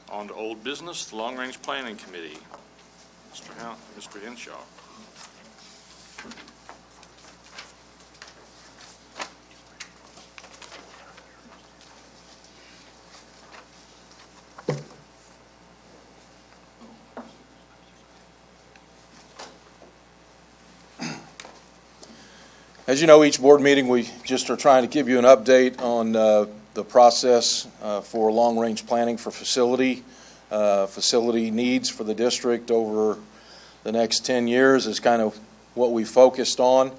On to old business, the Long Range Planning Committee. Mr. Henshaw. As you know, each board meeting we just are trying to give you an update on the process for long-range planning for facility needs for the district over the next 10 years is kind of what we focused on.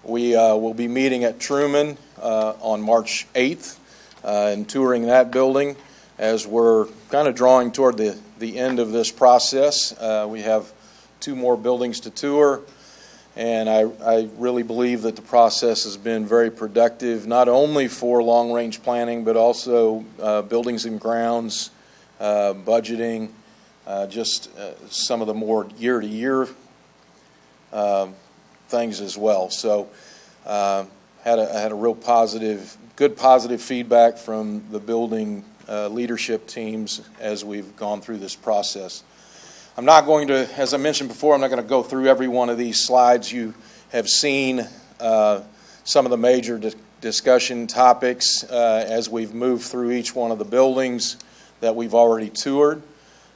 We will be meeting at Truman on March 8th and touring that building as we're kind of drawing toward the end of this process. We have 2 more buildings to tour. And I really believe that the process has been very productive, not only for long-range planning, but also buildings and grounds, budgeting, just some of the more year-to-year things as well. So had a real good positive feedback from the building leadership teams as we've gone through this process. I'm not going to, as I mentioned before, I'm not going to go through every one of these slides. You have seen some of the major discussion topics as we've moved through each one of the buildings that we've already toured.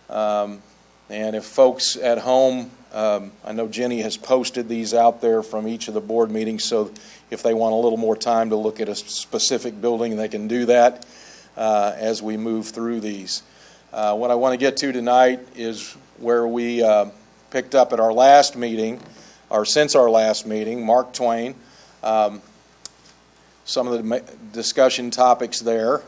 And if folks at home, I know Jenny has posted these out there from each of the board meetings, so if they want a little more time to look at a specific building, they can do that as we move through these. What I want to get to tonight is where we picked up at our last meeting, or since our last meeting, Mark Twain. Some of the discussion topics there.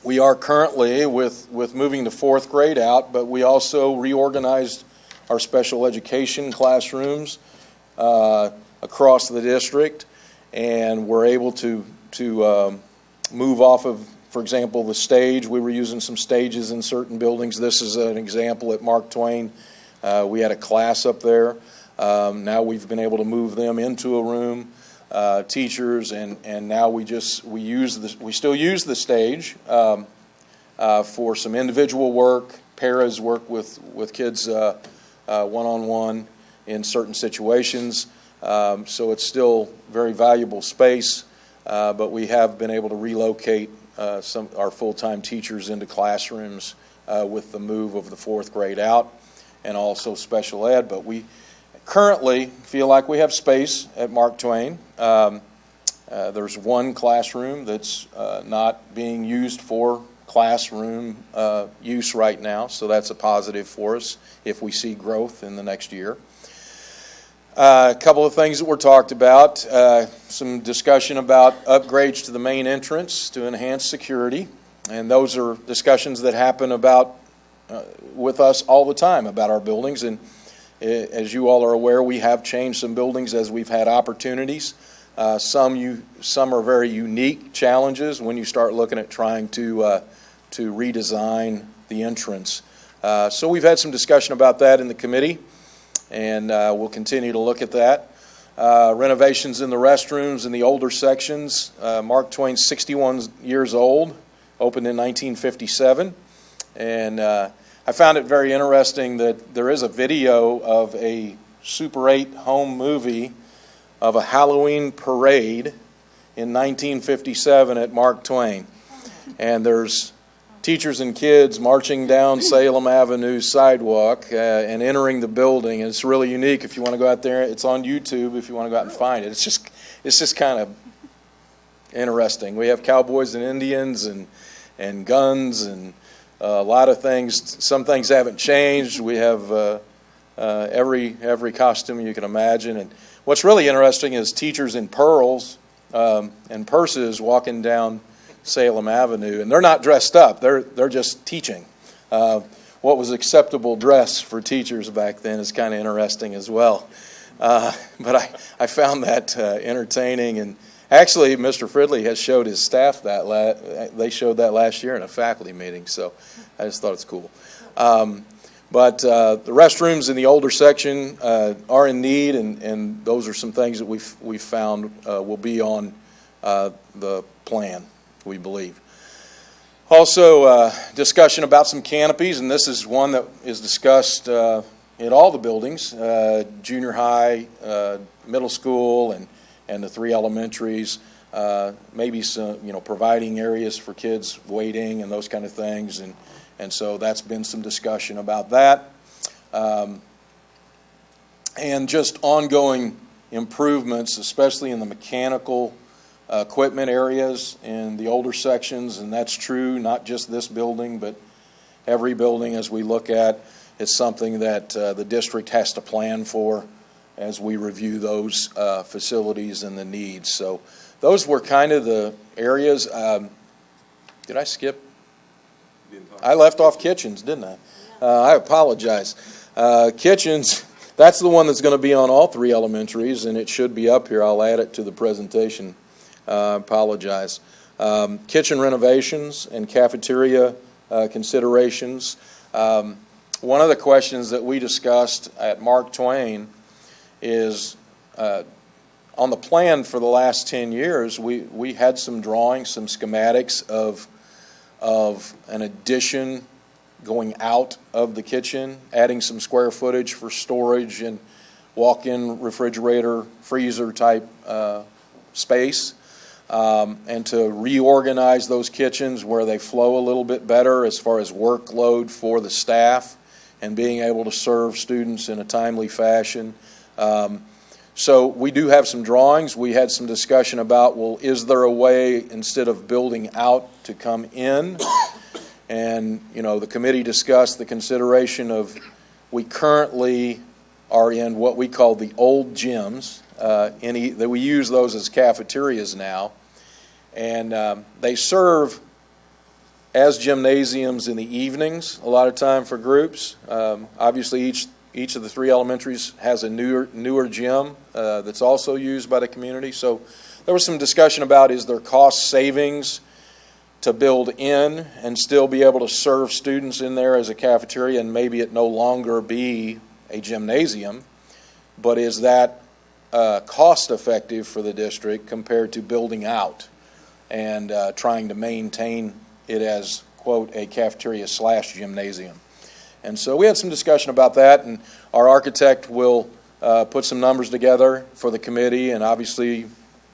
We are currently with moving the 4th grade out, but we also reorganized our special education classrooms across the district, and we're able to move off of, for example, the stage. We were using some stages in certain buildings. This is an example at Mark Twain. We had a class up there. Now we've been able to move them into a room, teachers, and now we still use the stage for some individual work. Paras work with kids one-on-one in certain situations. So it's still very valuable space, but we have been able to relocate our full-time teachers into classrooms with the move of the 4th grade out, and also special ed. But we currently feel like we have space at Mark Twain. There's one classroom that's not being used for classroom use right now, so that's a positive for us if we see growth in the next year. A couple of things that were talked about, some discussion about upgrades to the main entrance to enhance security, and those are discussions that happen with us all the time about our buildings, and as you all are aware, we have changed some buildings as we've had opportunities. Some are very unique challenges when you start looking at trying to redesign the entrance. So we've had some discussion about that in the committee, and we'll continue to look at that. Renovations in the restrooms in the older sections. Mark Twain's 61 years old, opened in 1957. And I found it very interesting that there is a video of a Super 8 home movie of a Halloween parade in 1957 at Mark Twain. And there's teachers and kids marching down Salem Avenue sidewalk and entering the building. And it's really unique. If you want to go out there, it's on YouTube if you want to go out and find it. It's just kind of interesting. We have cowboys and Indians and guns and a lot of things. Some things haven't changed. We have every costume you can imagine. And what's really interesting is teachers in pearls and purses walking down Salem Avenue, and they're not dressed up. They're just teaching. What was acceptable dress for teachers back then is kind of interesting as well. But I found that entertaining, and actually, Mr. Fridley has showed his staff that they showed that last year in a faculty meeting. So I just thought it's cool. But the restrooms in the older section are in need, and those are some things that we've found will be on the plan, we believe. Also, discussion about some canopies, and this is one that is discussed in all the buildings, junior high, middle school, and the 3 elementaries. Maybe some, providing areas for kids waiting and those kind of things, and so that's been some discussion about that. And just ongoing improvements, especially in the mechanical equipment areas in the older sections, and that's true not just this building, but every building as we look at. It's something that the district has to plan for as we review those facilities and the needs. So those were kind of the areas. Did I skip? I left off kitchens, didn't I? I apologize. Kitchens, that's the one that's going to be on all 3 elementaries, and it should be up here. I'll add it to the presentation. I apologize. Kitchen renovations and cafeteria considerations. One of the questions that we discussed at Mark Twain is on the plan for the last 10 years, we had some drawings, some schematics of an addition going out of the kitchen, adding some square footage for storage and walk-in refrigerator, freezer type space, and to reorganize those kitchens where they flow a little bit better as far as workload for the staff and being able to serve students in a timely fashion. So we do have some drawings. We had some discussion about, well, is there a way instead of building out to come in? And, the committee discussed the consideration of, we currently are in what we call the old gyms. That we use those as cafeterias now. And they serve as gymnasiums in the evenings, a lot of time for groups. Obviously, each of the 3 elementaries has a newer gym that's also used by the community. So there was some discussion about, is there cost savings to build in and still be able to serve students in there as a cafeteria, and maybe it no longer be a gymnasium, but is that cost effective for the district compared to building out and trying to maintain it as, quote, a cafeteria / gymnasium. And so we had some discussion about that, and our architect will put some numbers together for the committee, and obviously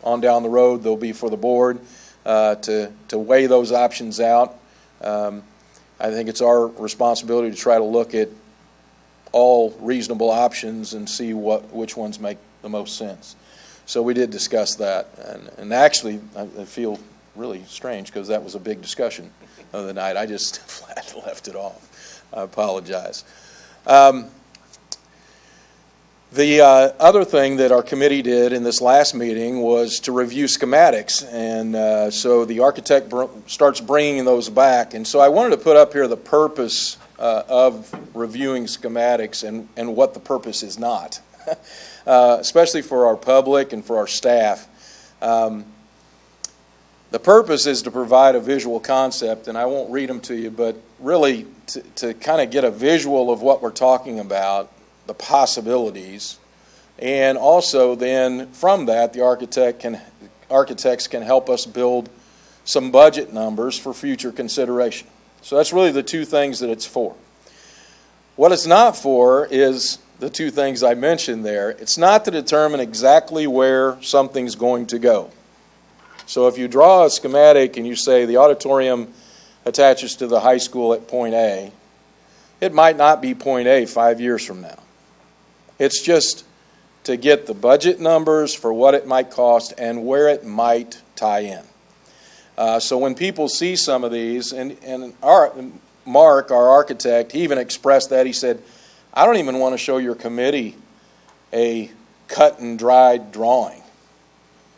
on down the road they'll be for the board to weigh those options out. I think it's our responsibility to try to look at all reasonable options and see which ones make the most sense. So we did discuss that, and actually I feel really strange because that was a big discussion of the night. I just flat left it off. I apologize. The other thing that our committee did in this last meeting was to review schematics, and so the architect starts bringing those back. And so I wanted to put up here the purpose of reviewing schematics and what the purpose is not, especially for our public and for our staff. The purpose is to provide a visual concept, and I won't read them to you, but really to kind of get a visual of what we're talking about, the possibilities, and also then from that the architects can help us build some budget numbers for future consideration. So that's really the 2 things that it's for. What it's not for is the 2 things I mentioned there. It's not to determine exactly where something's going to go. So if you draw a schematic and you say the auditorium attaches to the high school at point A, it might not be point A 5 years from now. It's just to get the budget numbers for what it might cost and where it might tie in. So when people see some of these, and Mark, our architect, he even expressed that. He said, I don't even want to show your committee a cut and dried drawing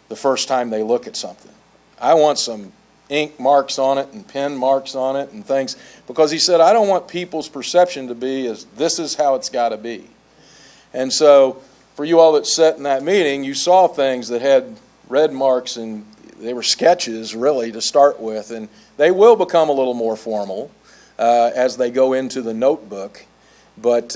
the first time they look at something. I want some ink marks on it and pen marks on it and things, because he said, I don't want people's perception to be as this is how it's got to be. And so for you all that sat in that meeting, you saw things that had red marks, and they were sketches really to start with, and they will become a little more formal as they go into the notebook. But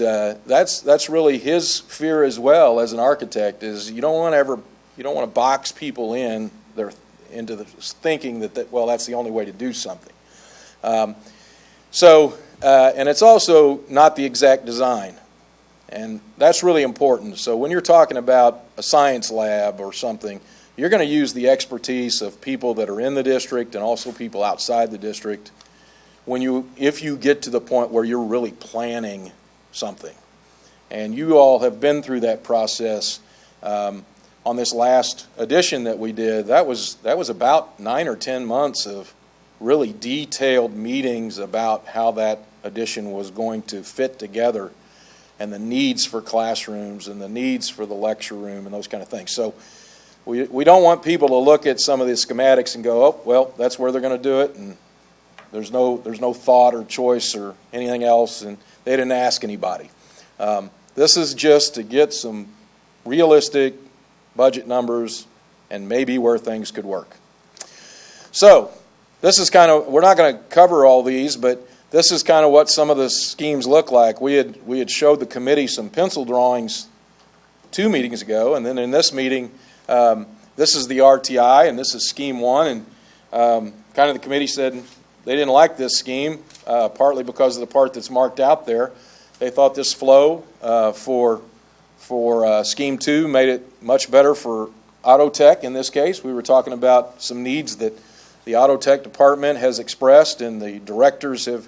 that's really his fear as well as an architect, is you don't want to box people into the thinking that well, that's the only way to do something. And it's also not the exact design. And that's really important. So when you're talking about a science lab or something, you're going to use the expertise of people that are in the district and also people outside the district if you get to the point where you're really planning something. And you all have been through that process. On this last edition that we did, that was about 9 or 10 months of really detailed meetings about how that addition was going to fit together, and the needs for classrooms and the needs for the lecture room and those kind of things. So we don't want people to look at some of the schematics and go, oh, well, that's where they're going to do it, and there's no thought or choice or anything else, and they didn't ask anybody. This is just to get some realistic budget numbers and maybe where things could work. So this is kind of, we're not going to cover all these, but this is kind of what some of the schemes look like. We had showed the committee some pencil drawings 2 meetings ago, and then in this meeting, this is the RTI, and this is scheme 1, and kind of the committee said they didn't like this scheme, partly because of the part that's marked out there. They thought this flow for scheme 2 made it much better for Auto Tech in this case. We were talking about some needs that the Auto Tech department has expressed, and the directors have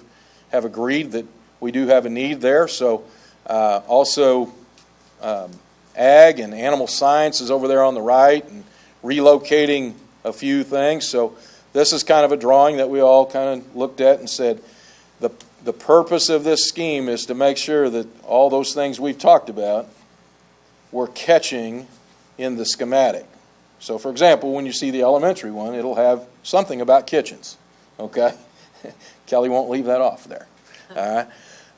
agreed that we do have a need there. So also ag and animal science is over there on the right, and relocating a few things. So this is kind of a drawing that we all kind of looked at and said, the purpose of this scheme is to make sure that all those things we've talked about we're catching in the schematic. So for example, when you see the elementary one, it'll have something about kitchens, okay? Kelly won't leave that off there, all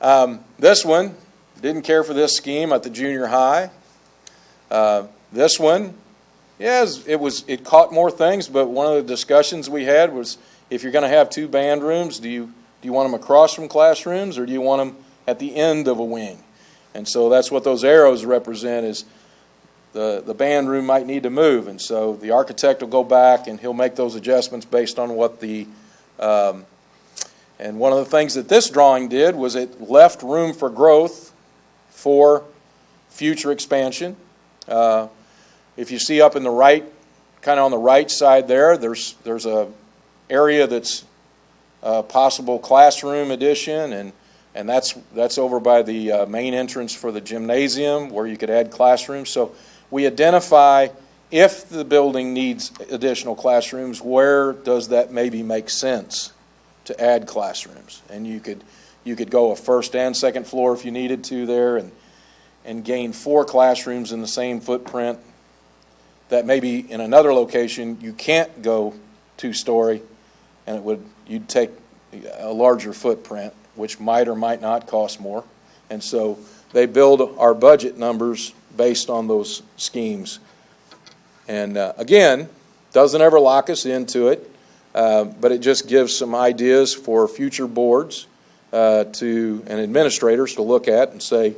right? This one, didn't care for this scheme at the junior high. This one, yes, it caught more things, but one of the discussions we had was, if you're going to have 2 band rooms, do you want them across from classrooms, or do you want them at the end of a wing? And so that's what those arrows represent, is the band room might need to move. And so the architect will go back and he'll make those adjustments based on what and one of the things that this drawing did was it left room for growth for future expansion. If you see up in the right, kind of on the right side there's a area that's a possible classroom addition, and that's over by the main entrance for the gymnasium where you could add classrooms. So we identify if the building needs additional classrooms, where does that maybe make sense to add classrooms? And you could go a first and second floor if you needed to there, and gain 4 classrooms in the same footprint. That maybe in another location you can't go 2-story, and you'd take a larger footprint, which might or might not cost more. And so they build our budget numbers based on those schemes. And again, doesn't ever lock us into it, but it just gives some ideas for future boards and administrators to look at and say,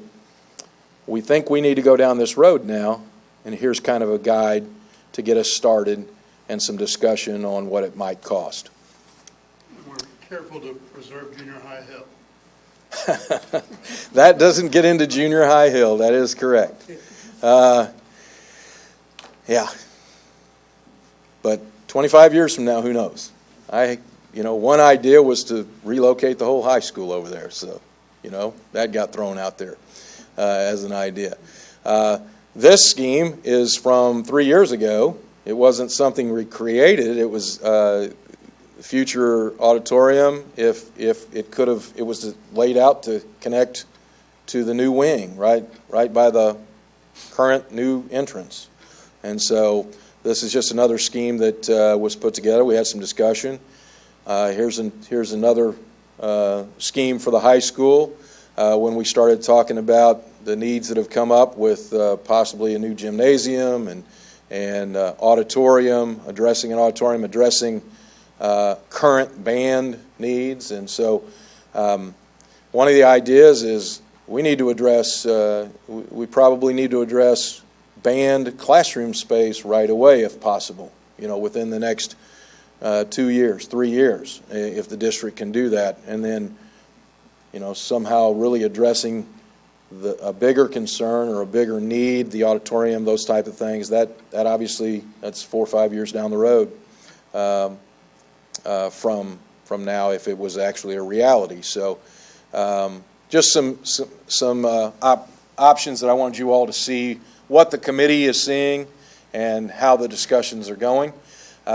we think we need to go down this road now, and here's kind of a guide to get us started and some discussion on what it might cost. We're careful to preserve junior high hill. That doesn't get into junior high hill. That is correct. Yeah. But 25 years from now, who knows? One idea was to relocate the whole high school over there. So, that got thrown out there as an idea. This scheme is from 3 years ago. It wasn't something we created. It was future auditorium. If it could have, it was laid out to connect to the new wing, right by the current new entrance. And so this is just another scheme that was put together. We had some discussion. Here's another scheme for the high school when we started talking about the needs that have come up with possibly a new gymnasium and auditorium, addressing current band needs. And so one of the ideas is we need to address, we probably need to address band classroom space right away if possible, within the next 2 years, 3 years, if the district can do that. And then, somehow really addressing a bigger concern or a bigger need, the auditorium, those type of things, that obviously, that's 4 or 5 years down the road from now, if it was actually a reality. So just some options that I wanted you all to see what the committee is seeing and how the discussions are going.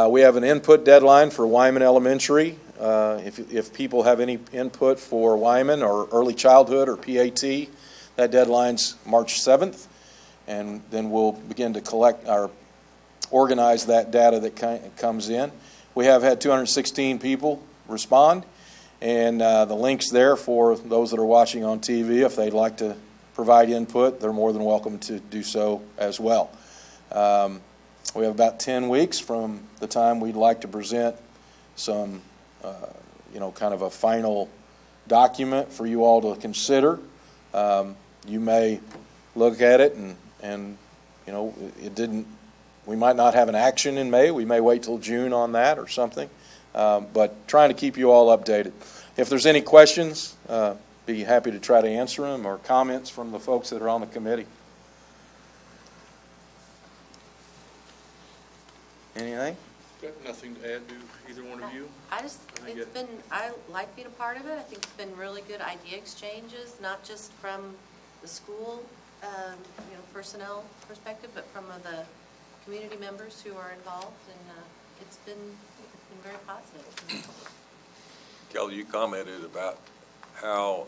We have an input deadline for Wyman Elementary. If people have any input for Wyman or early childhood or PAT, that deadline's March 7th, and then we'll begin to collect or organize that data that comes in. We have had 216 people respond, and the link's there for those that are watching on TV. If they'd like to provide input, they're more than welcome to do so as well. We have about 10 weeks from the time we'd like to present some, kind of a final document for you all to consider. You may look at it and we might not have an action in May. We may wait till June on that or something. But trying to keep you all updated. If there's any questions, be happy to try to answer them, or comments from the folks that are on the committee. Anything? Got nothing to add to either one of you? I like being a part of it. I think it's been really good idea exchanges, not just from the school, personnel perspective, but from the community members who are involved, and it's been very positive. Kelly, you commented about how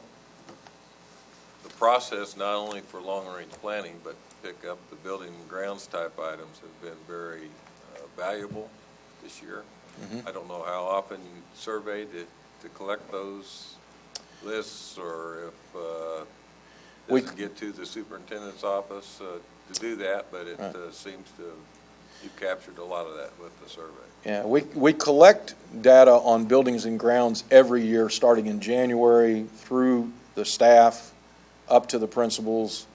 the process, not only for long-range planning, but pick up the building and grounds type items, have been very valuable this year. I don't know how often you surveyed to collect those lists, or if it doesn't get to the superintendent's office to do that, but it seems to you've captured a lot of that with the survey. Yeah, we collect data on buildings and grounds every year, starting in January, through the staff, up to the principals,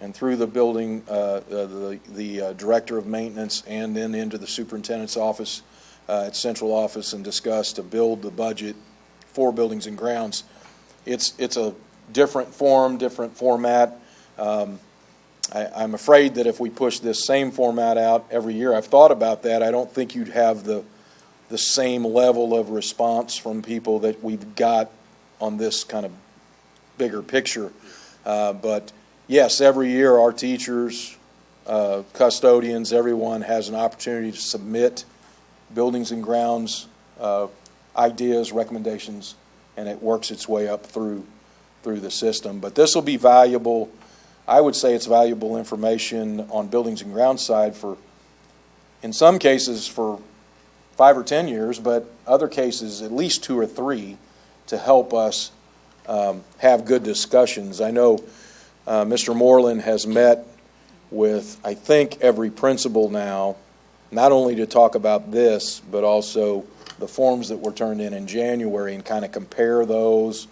and through the building, the director of maintenance, and then into the superintendent's office at central office, and discuss to build the budget for buildings and grounds. It's a different form, different format. I'm afraid that if we push this same format out every year, I've thought about that, I don't think you'd have the same level of response from people that we've got on this kind of bigger picture. But yes, every year our teachers, custodians, everyone has an opportunity to submit buildings and grounds ideas, recommendations, and it works its way up through the system. But this will be valuable. I would say it's valuable information on buildings and grounds side for, in some cases, for 5 or 10 years, but other cases at least 2 or 3 to help us have good discussions. I know Mr. Moreland has met with, I think, every principal now, not only to talk about this, but also the forms that were turned in January, and kind of compare those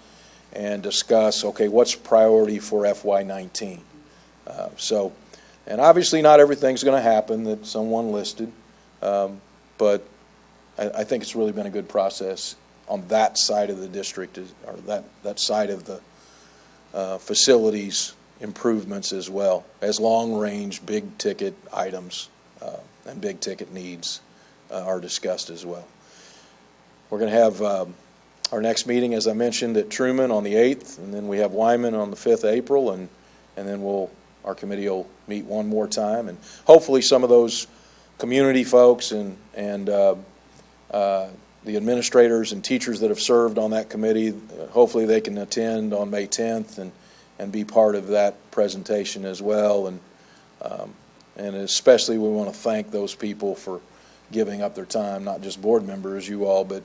and discuss, okay, what's priority for FY19? And obviously not everything's going to happen that someone listed, but I think it's really been a good process on that side of the district, or that side of the facilities improvements, as well as long-range, big-ticket items and big-ticket needs are discussed as well. We're going to have our next meeting, as I mentioned, at Truman on the 8th, and then we have Wyman on the 5th of April, and then our committee will meet one more time, and hopefully some of those community folks and the administrators and teachers that have served on that committee, hopefully they can attend on May 10th and be part of that presentation as well. And especially we want to thank those people for giving up their time, not just board members, you all, but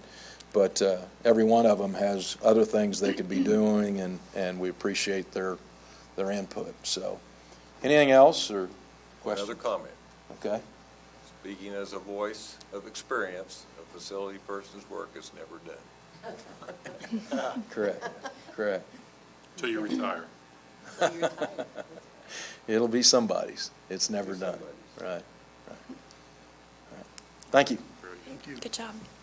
every one of them has other things they could be doing, and we appreciate their input. So, anything else or questions? Another comment. Okay. Speaking as a voice of experience, a facility person's work is never done. Correct. Till you retire. It'll be somebody's. It's never done. Right. Thank you. Very good. Thank you. Good job.